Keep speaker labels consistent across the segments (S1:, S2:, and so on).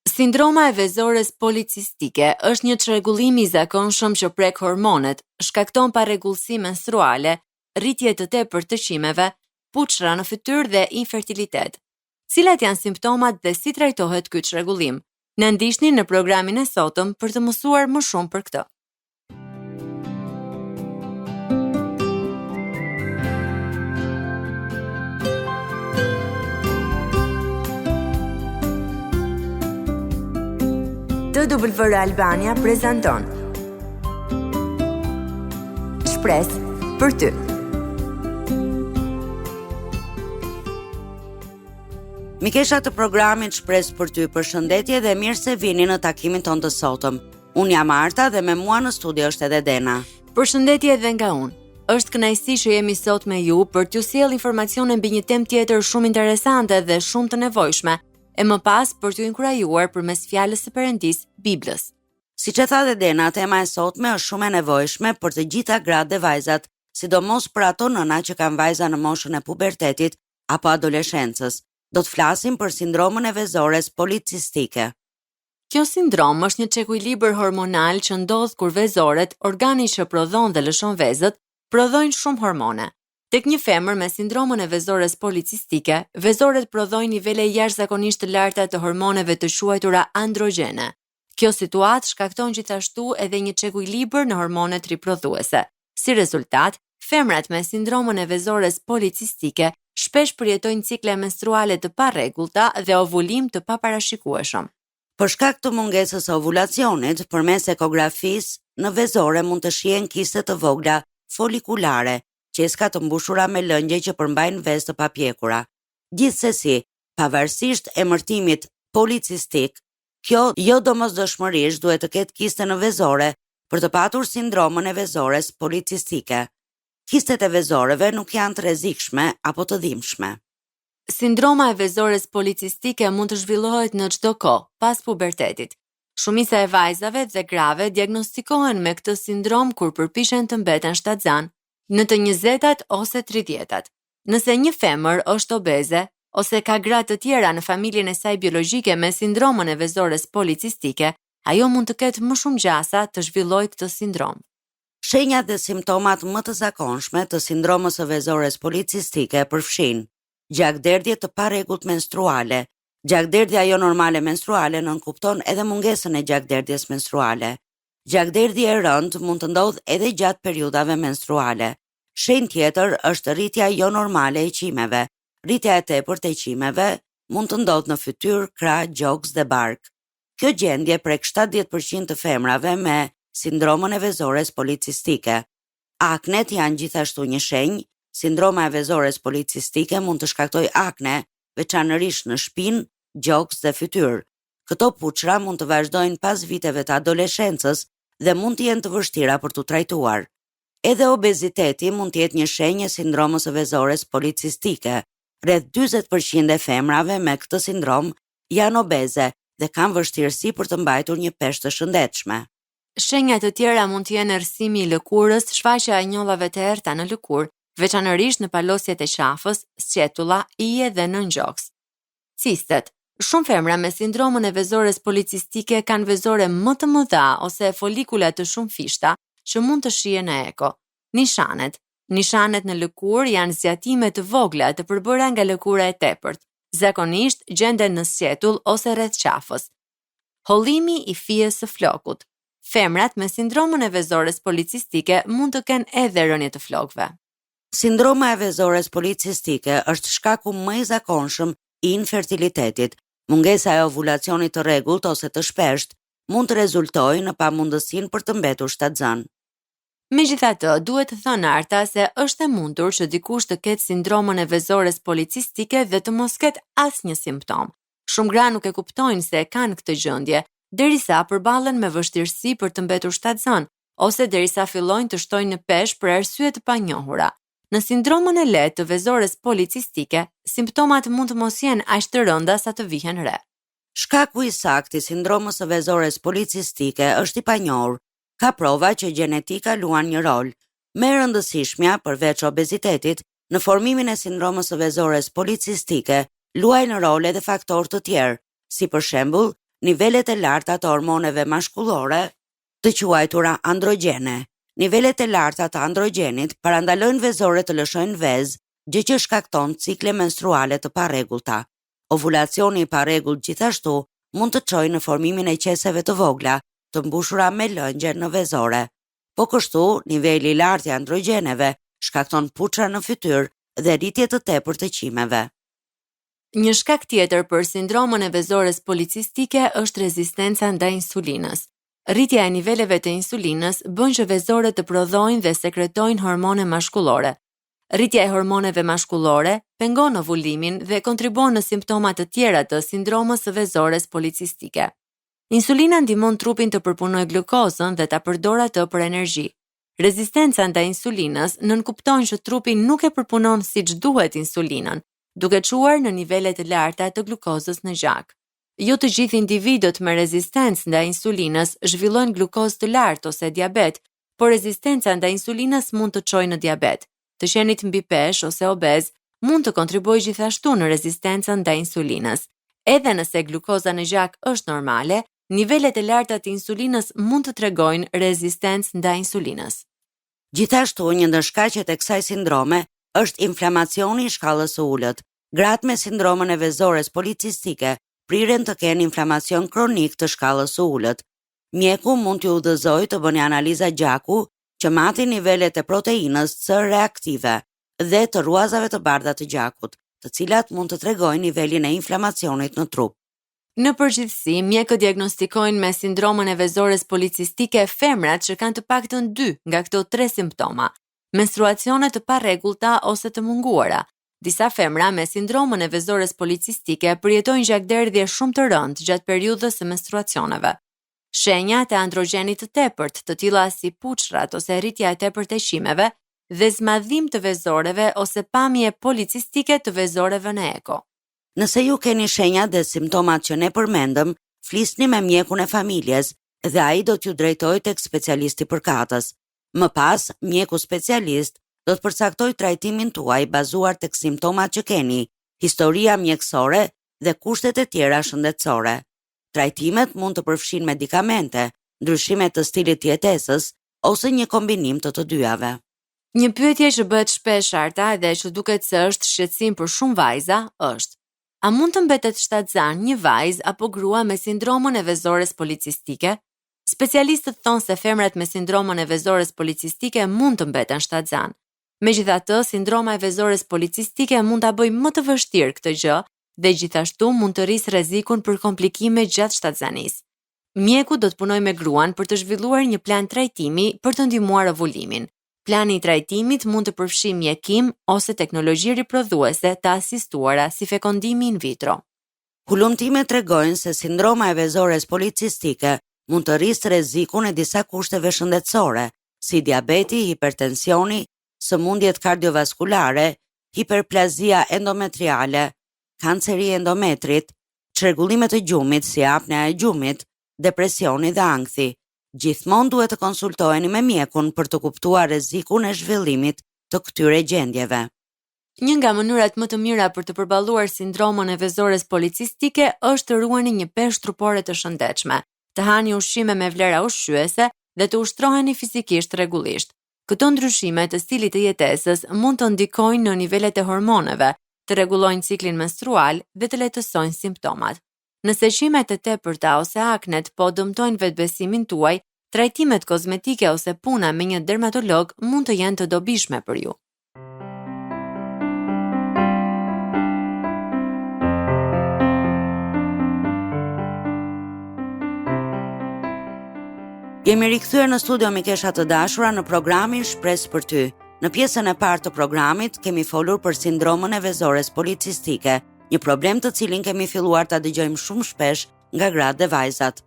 S1: Sindroma e vezores policistike është një çrregullim i zakonshëm që prek hormonet, shkakton parregullsi menstruale, rritje të tepërt të qimeve, puçra në fytyrë dhe infertilitet. Cilat janë simptomat dhe si trajtohet ky çrregullim? Na ndiqni në programin e sotëm për të mësuar më shumë për këtë. TWR Albania prezanton Shpresë për ty.
S2: Mikesha të programit Shpresë për ty, përshëndetje dhe mirë se vini në takimin ton të sotëm. Unë jam Arta dhe me mua në studio është edhe Dena.
S1: Përshëndetje edhe nga unë. Është kënaqësi që jemi sot me ju për t'ju sjellë informacione mbi një temë tjetër shumë interesante dhe shumë të nevojshme, e më pas për t'ju inkurajuar përmes fjalës së Perëndis, Biblës.
S2: Siç e tha dhe Dena, tema e sotme është shumë e nevojshme për të gjitha gratë dhe vajzat, sidomos për ato nëna që kanë vajza në moshën e pubertetit apo adoleshencës. Do të flasim për sindromën e vezores policistike.
S1: Kjo sindrom është një çekuilibër hormonal që ndodh kur vezoret, organi që prodhon dhe lëshon vezët, prodhojnë shumë hormone. Tek një femër me sindromën e vezores policistike, vezoret prodhojnë nivele jashtëzakonisht të larta të hormoneve të quajtura androgjene. Kjo situatë shkakton gjithashtu edhe një çekuilibër në hormonet riprodhuese. Si rezultat, femrat me sindromën e vezores policistike shpesh përjetojnë cikle menstruale të parregullta dhe ovulim të paparashikueshëm.
S2: Për shkak të mungesës së ovulacionit, përmes ekografisë, në vezore mund të shihen kiste të vogla folikulare, qeska të mbushura me lëngje që përmbajnë vezë të papjekura. Gjithsesi, pavarësisht emërtimit policistik, kjo jo domosdoshmërisht duhet të ketë kiste në vezore për të patur sindromën e vezores policistike. Kistet e vezoreve nuk janë të rrezikshme apo të dhimbshme.
S1: Sindroma e vezores policistike mund të zhvillohet në çdo kohë, pas pubertetit. Shumica e vajzave dhe grave diagnostikohen me këtë sindrom kur përpiqen të mbeten shtatzan, në të 20-tat ose 30-tat. Nëse një femër është obeze ose ka gra të tjera në familjen e saj biologjike me sindromën e vezores policistike, ajo mund të ketë më shumë gjasa të zhvillojë këtë sindrom.
S2: Shenjat dhe simptomat më të zakonshme të sindromës së vezores policistike përfshin gjakderdhje të parregullt menstruale. Gjakderdhja jo normale menstruale nënkupton edhe mungesën e gjakderdhjes menstruale. Gjakderdhje e rëndë mund të ndodhë edhe gjatë periudhave menstruale. Shenjë tjetër është rritja jo normale e qimeve. Rritja e tepërt e qimeve mund të ndodhë në fytyrë, krah, gjoks dhe bark. Kjo gjendje prek 70% të femrave me sindromën e vezores policistike. Aknet janë gjithashtu një shenjë. Sindroma e vezores policistike mund të shkaktojë akne, veçanërisht në shpinë, gjoks dhe fytyrë. Këto puçra mund të vazhdojnë pas viteve të adoleshencës dhe mund të jenë të vështira për t'u trajtuar. Edhe obeziteti mund të jetë një shenjë e sindromës së vezores policistike. Rreth 40% e femrave me këtë sindrom janë obeze dhe kanë vështirësi për të mbajtur një peshë të shëndetshme.
S1: Shenjat të tjera mund të jenë errësimi i lëkurës, shfaqja e njollave të errta në lëkurë, veçanërisht në palosjet e qafës, sqetulla, ije dhe nën gjoks. Cistet. Shumë femra me sindromën e vezores policistike kanë vezore më të mëdha ose folikula të shumë fishta që mund të shihen në eko. Nishanet. Nishanet në lëkurë janë zgjatime të vogla të përbëra nga lëkura e tepërt. Zakonisht gjenden në sqetull ose rreth qafës. Hollimi i fijes së flokut. Femrat me sindromën e vezores policistike mund të kenë edhe rënje të flokëve.
S2: Sindroma e vezores policistike është shkaku më i zakonshëm i infertilitetit. Mungesa e ovulacionit të rregullt ose të shpeshtë mund të rezultojë në pamundësinë për të mbetur shtatzan.
S1: Megjithatë, duhet të thënë Arta se është e mundur që dikush të ketë sindromën e vezores policistike dhe të mos ketë asnjë simptom. Shumë gra nuk e kuptojnë se kanë këtë gjendje, derisa përballen me vështirësi për të mbetur shtatzan, ose derisa fillojnë të shtojnë në peshë për arsye të panjohura. Në sindromën e lehtë të vezores policistike, simptomat mund të mos jenë aq të rënda sa të vihen re.
S2: Shkaku i saktë i sindromës së vezores policistike është i panjohur. Ka prova që gjenetika luan një rol. Më e rëndësishmja, përveç obezitetit, në formimin e sindromës së vezores policistike, luajnë rol edhe faktorë të tjerë, si për shembull, nivelet e larta të hormoneve mashkullore, të quajtura androgjene. Nivelet e larta të androgjenit parandalojnë vezore të lëshojnë vezë, gjë që shkakton cikle menstruale të parregullta. Ovulacioni i parregullt gjithashtu mund të çojë në formimin e qeseve të vogla, të mbushura me lëngje në vezore. Po kështu, niveli i lartë i androgjeneve shkakton puçra në fytyrë dhe rritje të tepërt të qimeve.
S1: Një shkak tjetër për sindromën e vezores policistike është rezistenca ndaj insulinës. Rritja e niveleve të insulinës bën që vezorët të prodhojnë dhe sekretojnë hormone mashkullore. Rritja e hormoneve mashkullore pengon ovulimin dhe kontribon në simptoma të tjera të sindromës së vezores policistike. Insulina ndihmon trupin të përpunojë glukozën dhe ta përdorë atë për energji. Rezistenca ndaj insulinës nënkupton që trupi nuk e përpunon siç duhet insulinën, duke çuar në nivelet e larta të glukozës në gjak. Jo të gjithë individët me rezistencë ndaj insulinës zhvillojnë glukozë të lartë ose diabet, por rezistenca ndaj insulinës mund të çojë në diabet. Të qenit mbi peshë ose obez mund të kontribuojë gjithashtu në rezistencën ndaj insulinës. Edhe nëse glukoza në gjak është normale, nivelet e larta të insulinës mund të tregojnë rezistencë ndaj insulinës.
S2: Gjithashtu, një ndër shkaqet e kësaj sindrome është inflamacioni i shkallës së ulët. Gratë me sindromën e vezores policistike priren të kenë inflamacion kronik të shkallës së ulët. Mjeku mund t'ju udhëzojë të bëni analiza gjaku që matin nivelet e proteinës C reaktive dhe të ruazave të bardha të gjakut, të cilat mund të tregojnë nivelin e inflamacionit në trup.
S1: Në përgjithësi, mjekët diagnostikojnë me sindromën e vezores policistike femrat që kanë të paktën 2 nga këto 3 simptoma: menstruacione të parregullta ose të munguara. Disa femra me sindromën e vezores policistike përjetojnë gjakderdhje shumë të rëndë gjatë periudhës së menstruacioneve. Shenjat e androgjenit të tepërt, të tilla si puçrat ose rritja e tepërt e qimeve dhe zmadhim të vezoreve ose pamje policistike të vezoreve në eko.
S2: Nëse ju keni shenjat dhe simptomat që ne përmendëm, flisni me mjekun e familjes dhe ai do t'ju drejtojë tek specialisti përkatës. Më pas, mjeku specialist do të përcaktoj trajtimin tuaj bazuar tek simptomat që keni, historia mjekësore dhe kushtet e tjera shëndetësore. Trajtimet mund të përfshin medikamente, ndryshime të stilit të jetesës ose një kombinim të dyjave.
S1: Një pyetje që bëhet shpesh Arta dhe që duket se është shqetësim për shumë vajza është: a mund të mbetet shtatzan një vajzë apo grua me sindromën e vezores policistike? Specialistët thonë se femrat me sindromën e vezores policistike mund të mbeten shtatzan. Megjithatë, sindroma e vezores policistike mund ta bëjë më të vështirë këtë gjë dhe gjithashtu mund të rrisë rrezikun për komplikime gjatë shtatzanisë. Mjeku do të punojë me gruan për të zhvilluar një plan trajtimi për të ndihmuar ovulimin. Plani i trajtimit mund të përfshijë mjekim ose teknologji riprodhuese të asistuara si fekondimi in vitro.
S2: Hulumtimet tregojnë se sindroma e vezores policistike mund të rrisë rrezikun e disa kushteve shëndetësore, si diabeti, hipertensioni, sëmundjet kardiovaskulare, hiperplazia endometriale, kanceri i endometrit, çrregullimet e gjumit si apnea e gjumit, depresioni dhe ankthi. Gjithmonë duhet të konsultoheni me mjekun për të kuptuar rrezikun e zhvillimit të këtyre gjendjeve.
S1: Një nga mënyrat më të mira për të përballuar sindromën e vezores policistike është të ruani një peshë trupore të shëndetshme, të hani ushqime me vlera ushqyese dhe të ushtroheni fizikisht rregullisht. Këto ndryshime të stilit të jetesës mund të ndikojnë në nivelet e hormoneve, të rregullojnë ciklin menstrual dhe të lehtësojnë simptomat. Nëse qimet e tepërta ose aknet po dëmtojnë vetbesimin tuaj, trajtimet kozmetike ose puna me një dermatolog mund të jenë të dobishme për ju.
S2: Jemi rikthyer në studio mikesha të dashura në programin Shpresë për ty. Në pjesën e parë të programit kemi folur për sindromën e vezores policistike, një problem të cilin kemi filluar ta dëgjojmë shumë shpesh nga gratë dhe vajzat.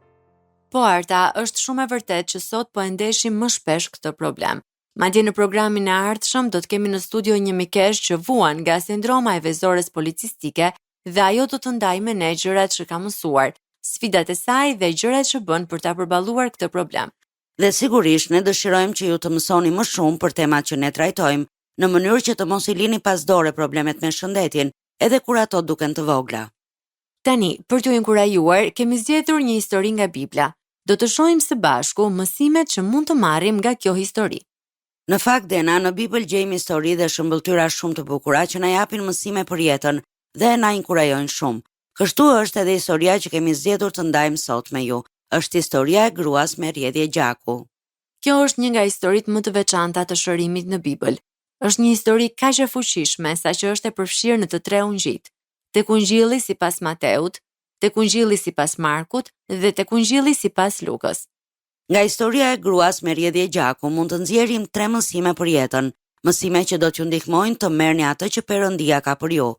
S1: Po Arta, është shumë e vërtetë që sot po e ndeshim më shpesh këtë problem. Madje në programin e ardhshëm do të kemi në studio një mikesh që vuan nga sindroma e vezores policistike dhe ajo do të ndajë me ne gjërat që ka mësuar, sfidat e saj dhe gjërat që bën për ta përballuar këtë problem.
S2: Dhe sigurisht ne dëshirojmë që ju të mësoni më shumë për temat që ne trajtojmë, në mënyrë që të mos I lini pas dore problemet me shëndetin, edhe kur ato duken të vogla.
S1: Tani, për t'ju inkurajuar, kemi zgjedhur një histori nga Bibla. Do të shohim së bashku mësimet që mund të marrim nga kjo histori.
S2: Në fakt, Dena, në Bibël gjejmë histori dhe shëmbëltyra shumë të bukura që na japin mësime për jetën dhe na inkurajojnë shumë. Kështu është edhe historia që kemi zgjedhur të ndajmë sot me ju. Është historia e gruas me rrjedhje gjaku.
S1: Kjo është një nga historitë më të veçanta të shërimit në Bibël. Është një histori kaq e fuqishme saqë është e përfshirë në të tre ungjit. Tek Ungjilli sipas Mateut, tek Ungjilli sipas Markut dhe tek Ungjilli sipas Lukës.
S2: Nga historia e gruas me rrjedhje gjaku mund të nxjerrim tre mësime për jetën, mësime që do t'ju ndihmojnë të merrni atë që Perëndia ka për ju.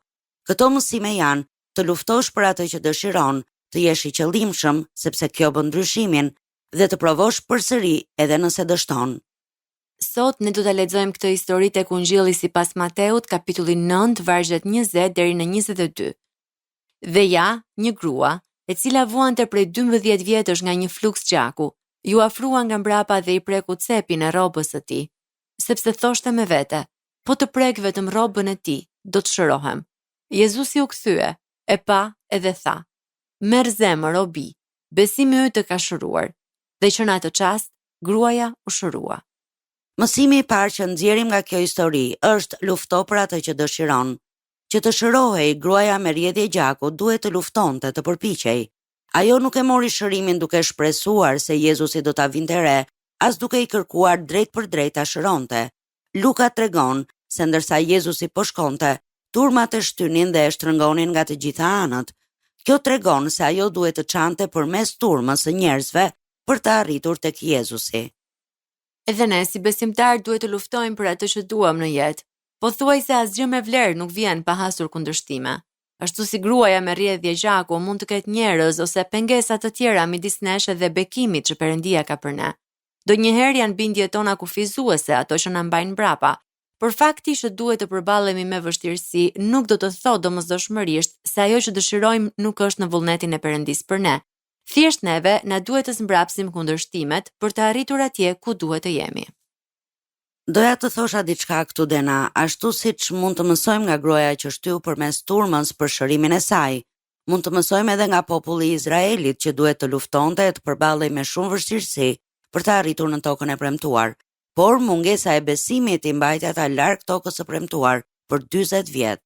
S2: Këto mësime janë: të luftosh për atë që dëshiron, të jesh i qëllimshëm, sepse kjo bën ndryshimin, dhe të provosh përsëri edhe nëse dështon.
S1: Sot ne do ta lexojmë këtë histori tek Ungjilli sipas Mateut, kapitulli 9, vargjet 20 deri në 22. Dhe ja, një grua, e cila vuante prej 12 vjetësh nga një fluks gjaku, ju afrua nga mbrapa dhe i preku cepin e rrobës së tij, sepse thoshte me vete: po të prek vetëm rrobën e tij, do të shërohem. Jezusi u kthye, e pa edhe tha: merr zemër o bi, besimi yt të ka shëruar. Dhe që në atë çast, gruaja u shërua.
S2: Mësimi i parë që nxjerrim nga kjo histori është lufto për atë që dëshiron. Që të shërohej, gruaja me rrjedhje gjaku duhet të luftonte, të përpiqej. Ajo nuk e mori shërimin duke shpresuar se Jezusi do ta vinte re, as duke i kërkuar drejt për drejt ta shëronte. Luka tregon se ndërsa Jezusi po shkonte, turmat e shtynin dhe e shtrëngonin nga të gjitha anët. Kjo tregon se ajo duhet të çante përmes turmës së njerëzve për të arritur tek Jezusi.
S1: Edhe ne si besimtar duhet të luftojmë për atë që duam në jetë. Pothuajse asgjë me vlerë nuk vjen pa hasur kundërshtime. Ashtu si gruaja me rrjedhje gjaku mund të ketë njerëz ose pengesa të tjera midis nesh dhe bekimit që Perëndia ka për ne. Donjëherë janë bindjet tona kufizuese, ato që na mbajnë mbrapa. Por fakti që duhet të përballemi me vështirësi nuk do të thotë domosdoshmërisht se ajo që dëshirojmë nuk është në vullnetin e Perëndisë për ne. Thjesht neve na duhet të zmbrapsim kundërshtimet për të arritur atje ku duhet të jemi.
S2: Doja të thosha diçka këtu, Dena, ashtu siç mund të mësojmë nga gruaja që shtyu përmes turmës për shërimin e saj. Mund të mësojmë edhe nga populli i Izraelit që duhet të luftonte e të përballej me shumë vështirësi për të arritur në tokën e premtuar. Por mungesa e besimit i mbajti ata larg tokës së premtuar për 40 vjet.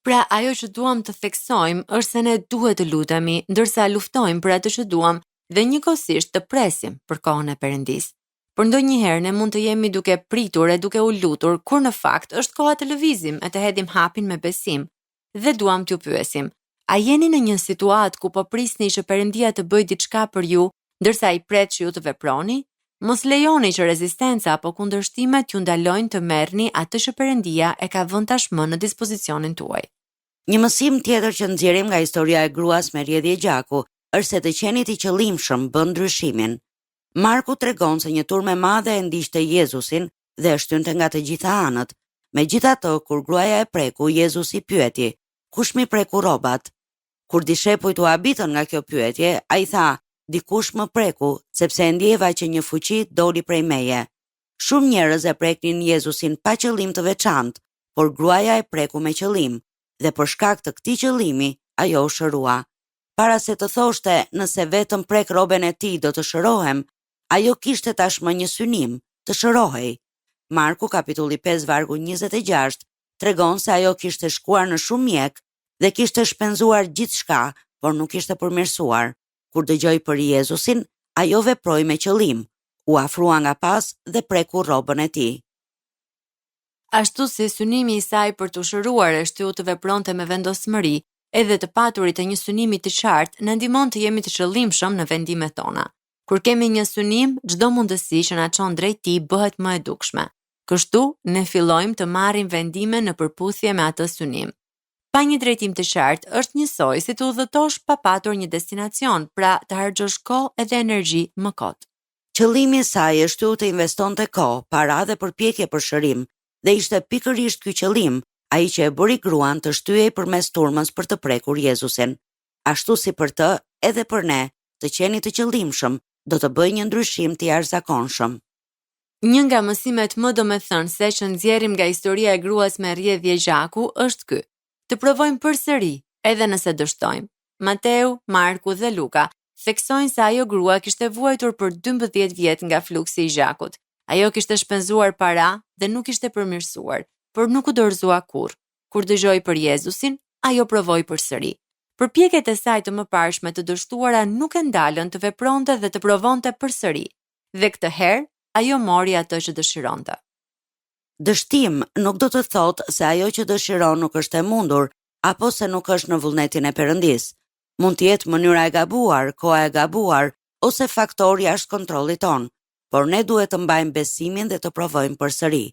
S1: Pra, ajo që duam të theksojmë është se ne duhet të lutemi, ndërsa luftojmë për atë që duam dhe njëkohësisht të presim për kohën e Perëndisë. Por ndonjëherë ne mund të jemi duke pritur e duke u lutur, kur në fakt është koha të lëvizim e të hedhim hapin me besim. Dhe duam t'ju pyesim: a jeni në një situatë ku po prisni që Perëndia të bëjë diçka për ju, ndërsa ai pret që ju të veproni? Mos lejoni që rezistenca apo kundërshtimet t'ju ndalojnë të merrni atë që Perëndia e ka vënë tashmë në dispozicionin tuaj.
S2: Një mësim tjetër që nxjerrim nga historia e gruas me rrjedhje gjaku është se të qenit i qëllimshëm bën ndryshimin. Marku tregon se një turmë e madhe e ndiqte Jezusin dhe e shtynte nga të gjitha anët. Megjithatë, kur gruaja e preku, Jezusi pyeti: kush mi preku rrobat? Kur dishepujt u habitën nga kjo pyetje, ai tha: dikush më preku, sepse e ndjeva që një fuqi doli prej meje. Shumë njerëz e preknin Jezusin pa qëllim të veçantë, por gruaja e preku me qëllim, dhe për shkak të këtij qëllimi, ajo u shërua. Para se të thoshte nëse vetëm prek rroben e tij do të shërohem, ajo kishte tashmë një synim, të shërohej. Marku kapitulli 5 vargu 26 tregon se ajo kishte shkuar në shumë mjek dhe kishte shpenzuar gjithçka, por nuk kishte përmirësuar. Kur dëgjoi për Jezusin, ajo veproi me qëllim, u afrua nga pas dhe preku rrobën e tij.
S1: Ashtu si synimi i saj për të shëruar e shtyu të vepronte me vendosmëri, edhe të paturit e një synimi të qartë na ndihmon të jemi të qëllimshëm në vendimet tona. Kur kemi një synim, çdo mundësi që na çon drejt tij bëhet më e dukshme. Kështu, ne fillojmë të marrim vendime në përputhje me atë synim. Pa një drejtim të qartë, është njësoj si të udhëtosh pa patur një destinacion, pra të harxhosh kohë edhe energji më kot.
S2: Qëllimi i saj është të investonte kohë, para dhe përpjekje për shërim, dhe ishte pikërisht ky qëllim, ai që e bëri gruan të shtyhej përmes turmës për të prekur Jezusin. Ashtu si për të, edhe për ne, të qeni të qëllimshëm, do të bëjë një ndryshim të jashtëzakonshëm.
S1: Një nga mësimet më domethënëse që nxjerrim nga historia e gruas me rrjedhje gjaku është ky: të provojmë përsëri edhe nëse dështojmë. Mateu, Marku dhe Luka theksojnë se ajo grua kishte vuajtur për 12 vjet nga fluksi i gjakut. Ajo kishte shpenzuar para dhe nuk ishte përmirësuar, por nuk u dorëzua kurrë. Kur dëgjoi për Jezusin, ajo provoi përsëri. Përpjekjet e saj të mëparshme të dështuara nuk e ndalën të vepronte dhe të provonte përsëri. Dhe këtë herë, ajo mori atë që dëshironte.
S2: Dështim nuk do të thotë se ajo që dëshiron nuk është e mundur, apo se nuk është në vullnetin e Perëndis. Mund të jetë mënyra e gabuar, koha e gabuar, ose faktori jashtë kontrollit ton, por ne duhet të mbajmë besimin dhe të provojmë përsëri.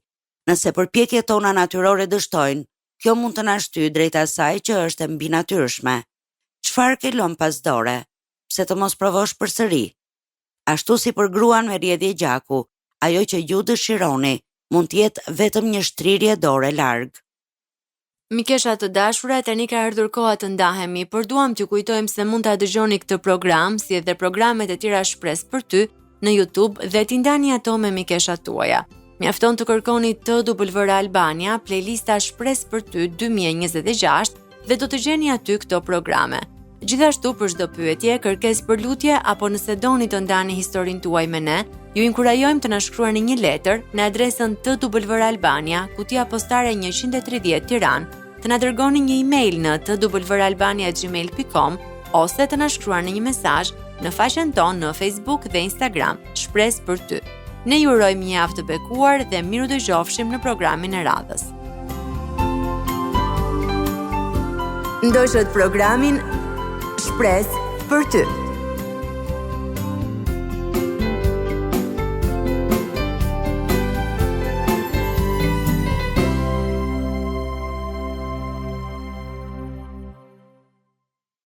S2: Nëse përpjekjet tona natyrore dështojnë, kjo mund të na shtyjë drejt asaj që është e mbinatyrshme. Çfarë ke lënë pas dore? Pse të mos provosh përsëri? Ashtu si për gruan me rrjedhje gjaku, ajo që ju dëshironi mund të jetë vetëm një shtrirje dore larg.
S1: Mikesha të dashura, tani ka ardhur koha të ndahemi, por duam t'ju kujtojmë se mund ta dëgjoni këtë program, si edhe programet e tjera Shpresë për ty në YouTube dhe t'i ndani ato me mikeshat tuaja. Mjafton të kërkoni TWR Albania, playlista Shpresë për ty 2026 dhe do të gjeni aty këto programe. Gjithashtu për çdo pyetje, kërkesë për lutje apo nëse doni të ndani historinë tuaj me ne, ju inkurajojmë të na shkruani një letër në adresën TWR Albania, kutia postare 130 Tiranë, të na dërgoni një email në twralbania@gmail.com ose të na shkruani një mesazh në faqen tonë në Facebook dhe Instagram, Shpresë për ty. Ne ju urojmë një javë të bekuar dhe miru dëgjofshim në programin e radhës. Ndoshët programin Shpresë për ty.